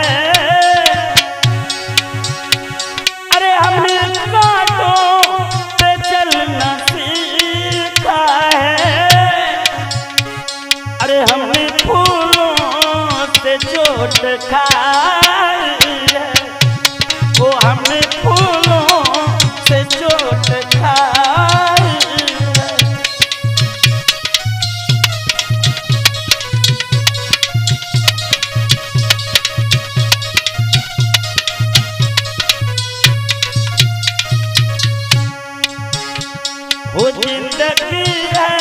अरे हमने कांटों पे चलना सीखा है। अरे हमने फूलों से चोट खाई है, वो हमने फूलों से चोट खाई है। वो जिंदगी है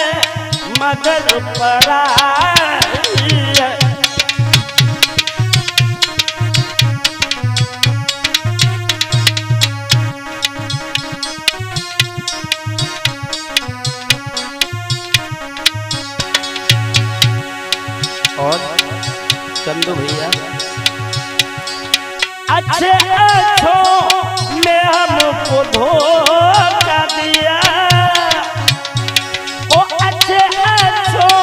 मगर पराई है। और चंदू भैया, अच्छे अच्छों ने हमको धोखा दिया, ओ अच्छे अच्छों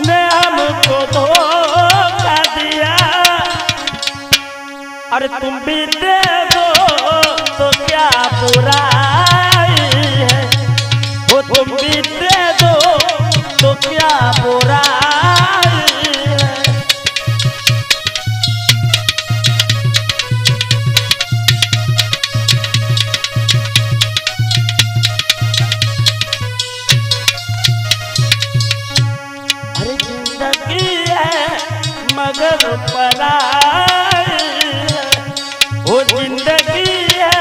ने हमको धोखा दिया। अरे तुम भी दे दो तो क्या बुराई है, वो तुम भी दे दो तो क्या बुराई है। अरे जिंदगी है मगर पराई है, वो जिंदगी है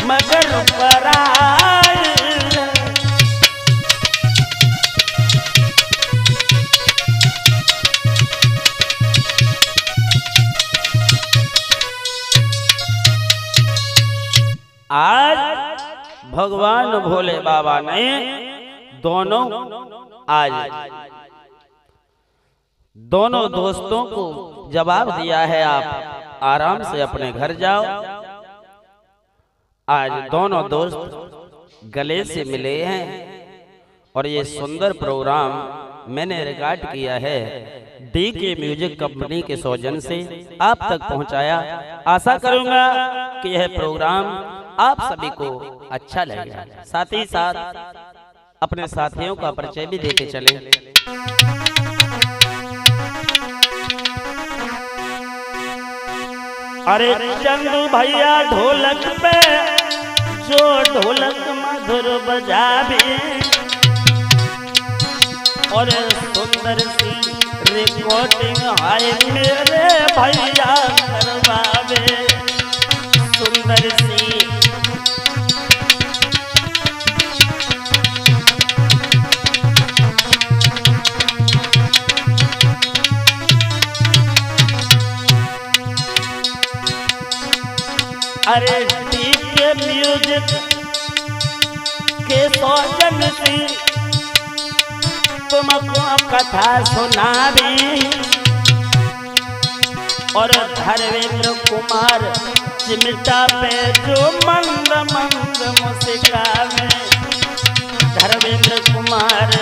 मगर पराई है। आज भगवान भोले बाबा ने दोनों दोस्तों को जवाब दिया है, आप आराम से अपने घर जाओ। आज दोनों दोस्त गले से मिले हैं और ये सुंदर प्रोग्राम मैंने रिकॉर्ड किया है डीके म्यूजिक कंपनी के सौजन्य से आप तक पहुंचाया। आशा करूंगा कि यह प्रोग्राम आप सभी को अच्छा लगेगा। साथ ही साथ अपने साथियों का परिचय भी देते चले। अरे चंदू भैया ढोलक पे जो ढोलक मधुर बजावे और सुंदर सी रिकॉर्डिंग हाय मेरे भैया करवावे। सुंदर सी अरे डीके म्यूजिक के सौजन्य से तुमको कथा सुनावी और धर्मेंद्र कुमार चिमटा पे जो मंद मंद मुस्कावे। धर्मेंद्र कुमार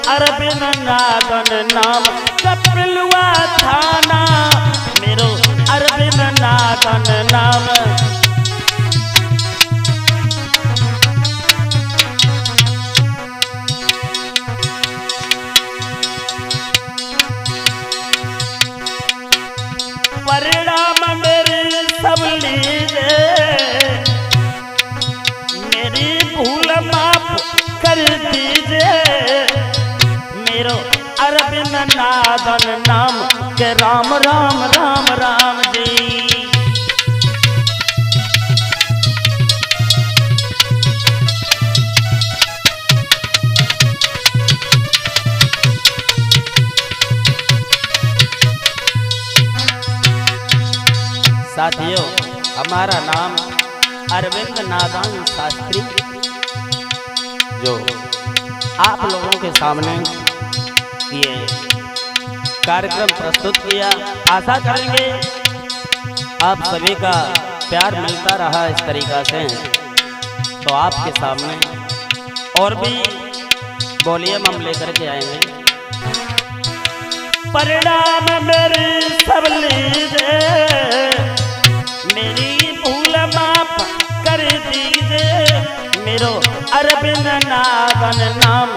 अरविंद नागन नाम कपिलवा थाना मेरो अरविंद नागन नाम। परिणाम मेरे सब लीजे मेरी भूल माफ कर दीजिए। मेरो अरविंद नागन नाम के राम राम राम राम जी। साथियों, हमारा नाम अरविंद नागन शास्त्री, जो आप लोगों के सामने ये कार्यक्रम प्रस्तुत किया। आशा करेंगे आप सभी का प्यार मिलता रहा इस तरीका से, तो आपके सामने और भी वॉल्यूम हम लेकर के आएंगे। परिणाम मेरे सब लीजिए मेरी भूल माफ कर दीजिए। मेरो अरविंद नागन नाम